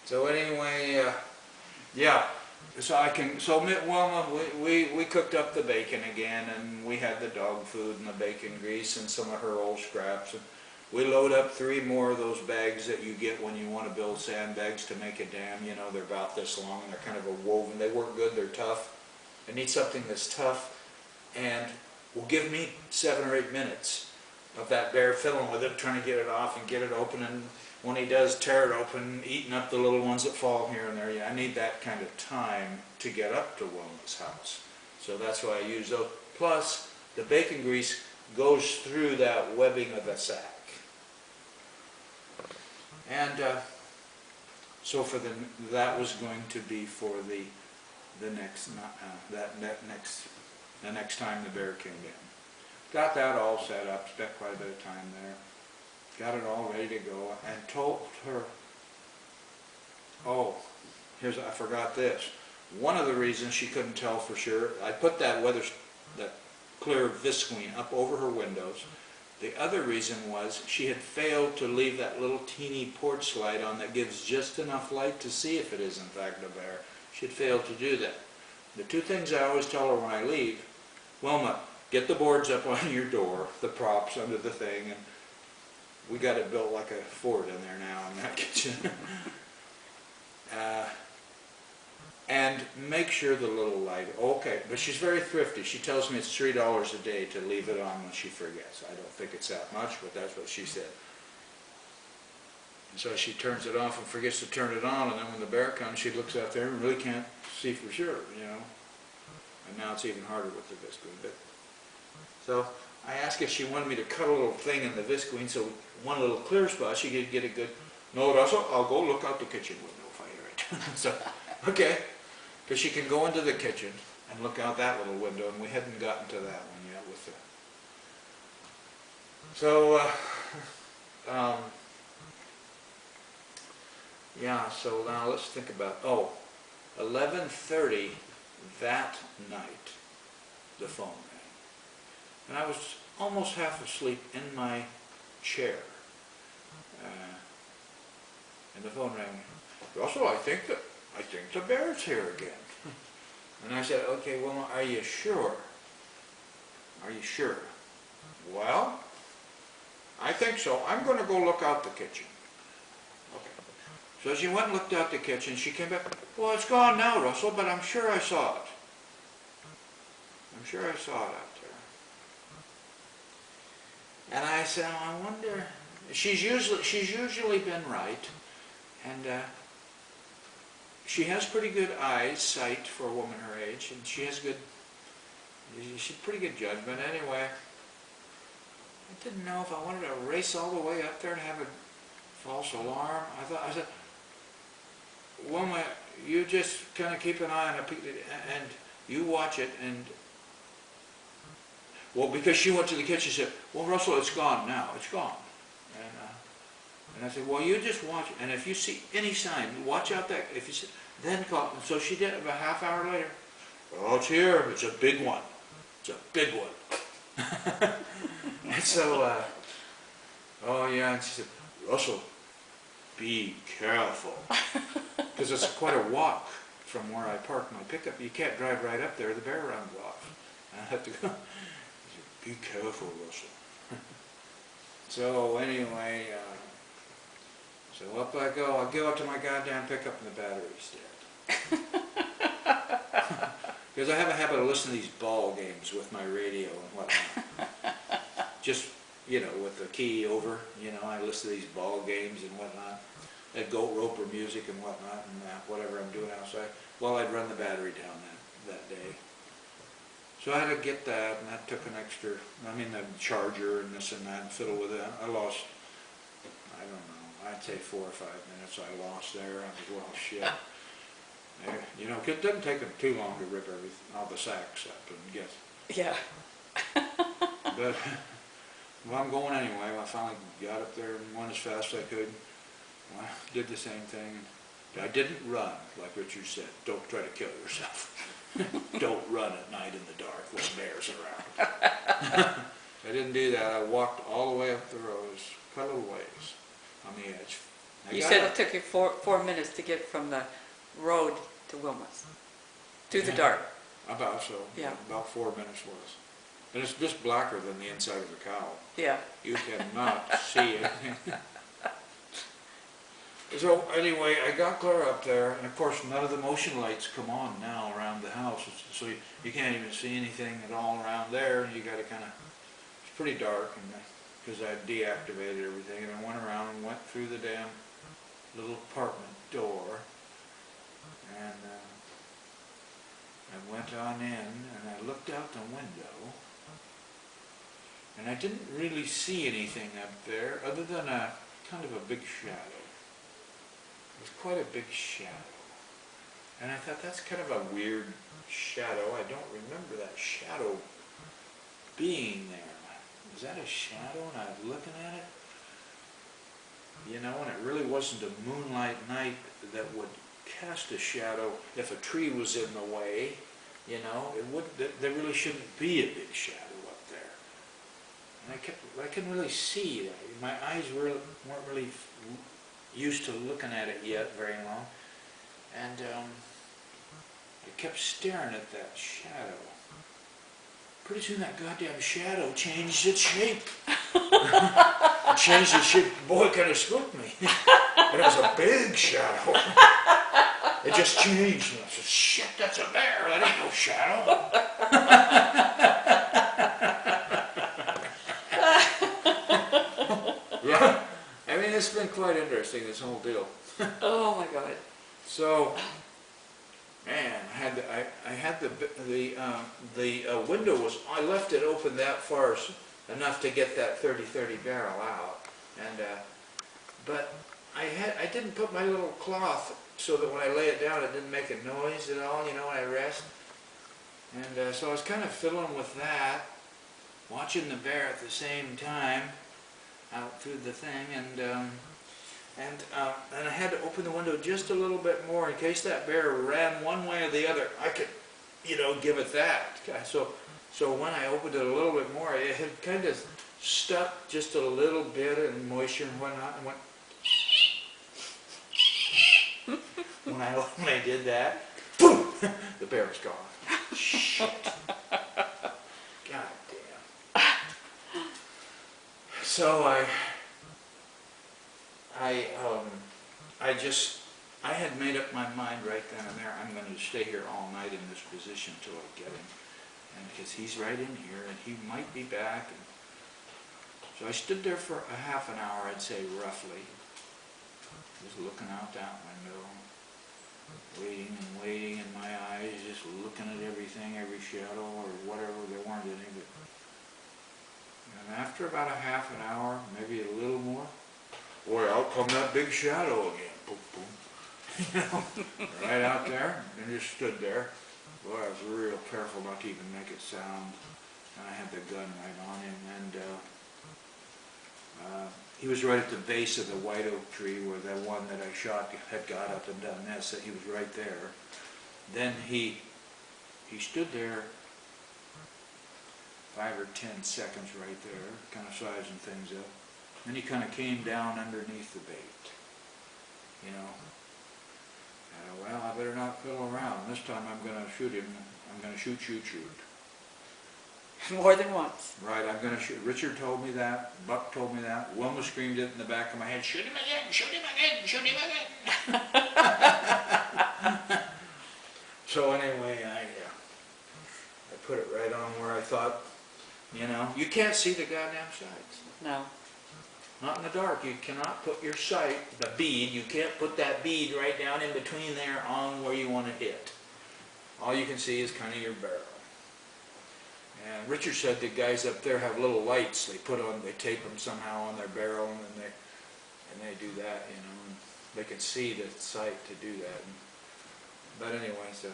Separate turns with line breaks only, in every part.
So anyway, yeah. So Wilma, we cooked up the bacon again, and we had the dog food and the bacon grease and some of her old scraps. And we load up 3 more of those bags that you get when you want to build sandbags to make a dam. You know, they're about this long and they're kind of a woven. They work good. They're tough. I need something that's tough and will give me 7 or 8 minutes of that bear fiddling with it, trying to get it off and get it open, and when he does tear it open, eating up the little ones that fall here and there. Yeah, I need that kind of time to get up to Wilma's house. So that's why I use those. Plus, the bacon grease goes through that webbing of the sack. And so for that was going to be for the next time the bear came in. Got that all set up, spent quite a bit of time there. Got it all ready to go, and told her, oh, I forgot this. One of the reasons she couldn't tell for sure, I put that clear visqueen up over her windows. The other reason was she had failed to leave that little teeny porch light on that gives just enough light to see if it is in fact a bear. She had failed to do that. The 2 things I always tell her when I leave, Wilma, get the boards up on your door, the props under the thing, and we got it built like a fort in there now in that kitchen. And make sure the little light, okay, but she's very thrifty. She tells me it's $3 a day to leave it on when she forgets. I don't think it's that much, but that's what she said. And so she turns it off and forgets to turn it on, and then when the bear comes, she looks out there and really can't see for sure, you know. And now it's even harder with the visqueen. But so I asked if she wanted me to cut a little thing in the visqueen, so one little clear spot she could get a good, no Russell, I'll go look out the kitchen window if I hear it. So, okay, because she can go into the kitchen and look out that little window, and we hadn't gotten to that one yet with the, so, yeah, so now let's think about, 11:30 that night, the phone rang. And I was almost half asleep in my chair. And the phone rang. Russell, I think the bear's here again. And I said, okay, well, are you sure? Are you sure? Well, I think so. I'm going to go look out the kitchen. Okay. So she went and looked out the kitchen. She came back. Well, it's gone now, Russell, but I'm sure I saw it. I'm sure I saw it out there. And I said, I wonder. She's usually been right, and she has pretty good eyesight for a woman her age, and she's pretty good judgment. Anyway, I didn't know if I wanted to race all the way up there and have a false alarm. I said, Wilma, you just kind of keep an eye on it, and you watch it, and well, because she went to the kitchen, she said, well, Russell, it's gone now. It's gone. And I said, well, you just watch it. And if you see any sign, watch out there. If you see, then call. And so she did. About a half hour later, oh, it's here. It's a big one. It's a big one. And so, oh, yeah. And she said, Russell, be careful. Because it's quite a walk from where I park my pickup. You can't drive right up there. The bear runs off. I have to go. Be careful, Russell. So anyway, so up I go. I go up to my goddamn pickup and the battery's dead. Because I have a habit of listening to these ball games with my radio and whatnot. Just, you know, with the key over, you know, I listen to these ball games and whatnot. That goat roper music and whatnot, and whatever I'm doing outside. Well, I'd run the battery down that day. So I had to get that, and that took an extra, the charger and this and that, and fiddle with it. I lost, I don't know, I'd say 4 or 5 minutes I lost there. I was, well, shit. You know, it doesn't take them too long to rip all the sacks up and get.
Yeah.
But, well, I'm going anyway. I finally got up there and went as fast as I could. I did the same thing. I didn't run, like Richard said. Don't try to kill yourself. Don't run at night in the dark when bears around. I didn't do that. I walked all the way up the road, cut a little ways on the edge,
You said it took you 4 minutes to get from the road to Wilma's, through the dark.
About so.
Yeah.
About 4 minutes was. And it's just blacker than the inside of a cow.
Yeah.
You cannot see anything. So anyway, I got clear up there, and of course none of the motion lights come on now around the house, so you can't even see anything at all around there, and you got to kind of, it's pretty dark, and because I deactivated everything, and I went around and went through the damn little apartment door, and I went on in, and I looked out the window, and I didn't really see anything up there other than a kind of a big shadow. It was quite a big shadow. And I thought, that's kind of a weird shadow. I don't remember that shadow being there. Was that a shadow? And I was looking at it. You know, and it really wasn't a moonlight night that would cast a shadow if a tree was in the way. You know, it would. There really shouldn't be a big shadow up there. And I couldn't really see. My eyes weren't really used to looking at it yet very long, and I kept staring at that shadow. Pretty soon that goddamn shadow changed its shape. It changed its shape. Boy, it kind of spooked me. And it was a big shadow. It just changed. And I said, shit, that's a bear. That ain't no shadow. Yeah. I mean, it's been quite interesting, this whole deal.
Oh my God.
So, man, I had the window was, I left it open that far enough to get that 30-30 barrel out, and but I didn't put my little cloth so that when I lay it down it didn't make a noise at all, you know, when I rest. And so I was kind of fiddling with that, watching the bear at the same time out through the thing, and I had to open the window just a little bit more in case that bear ran one way or the other. I could, you know, give it that. So when I opened it a little bit more, it had kind of stuck just a little bit, and moisture and whatnot, and went. When I did that, boom, the bear was gone. Shit. God damn. So I had made up my mind right then and there, I'm going to stay here all night in this position till I get him. And because he's right in here and he might be back. And so I stood there for a half an hour, I'd say roughly, just looking out that window, waiting and waiting in my eyes, just looking at everything, every shadow or whatever, there weren't any. And after about a half an hour, maybe a little more, boy, out come that big shadow again. Boom, boom. You know, right out there, and just stood there. Boy, I was real careful not to even make it sound. And I had the gun right on him, and he was right at the base of the white oak tree where the one that I shot had got up and done this, so he was right there. Then he stood there 5 or 10 seconds right there, kind of sizing things up. Then he kind of came down underneath the bait, you know. Well, I better not fiddle around. This time I'm going to shoot him. I'm going to shoot.
More than once.
Right, I'm going to shoot. Richard told me that. Buck told me that. Wilma screamed it in the back of my head. Shoot him again! Shoot him again! Shoot him again! So anyway, I put it right on where I thought, you know, you can't see the goddamn sights.
No.
Not in the dark. You cannot put your sight, the bead, you can't put that bead right down in between there on where you want to hit. All you can see is kind of your barrel. And Richard said the guys up there have little lights they put on, they tape them somehow on their barrel, and they do that, you know, and they can see the sight to do that. But anyway, so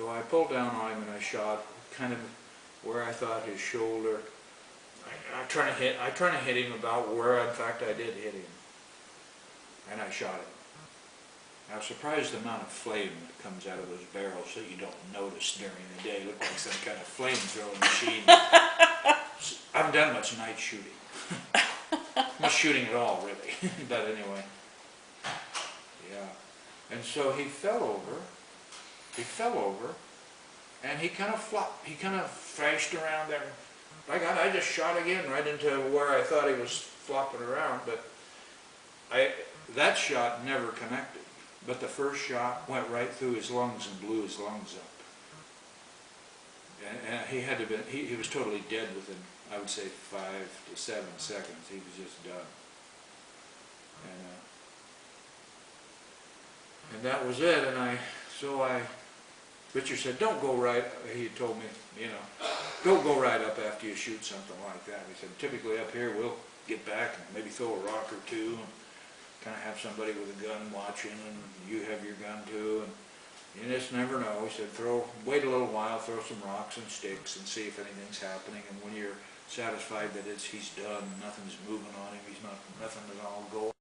I pulled down on him and I shot kind of where I thought his shoulder. I trying to hit him about where, in fact, I did hit him, and I shot him. I was surprised the amount of flame that comes out of those barrels that you don't notice during the day. It looked like some kind of flamethrowing machine. I haven't done much night shooting. Not shooting at all, really, but anyway. Yeah. And so he fell over, and he kind of flopped, he kind of thrashed around there. By God, I just shot again right into where I thought he was flopping around, but that shot never connected. But the first shot went right through his lungs and blew his lungs up. And he had to be, he was totally dead within, I would say, 5 to 7 seconds. He was just done. And that was it. And Richard said, don't go right, he told me, you know, don't go right up after you shoot something like that. He said, typically up here we'll get back and maybe throw a rock or two and kind of have somebody with a gun watching, and you have your gun too, and you just never know. He said, wait a little while, throw some rocks and sticks and see if anything's happening, and when you're satisfied that he's done, nothing's moving on him, nothing at all going.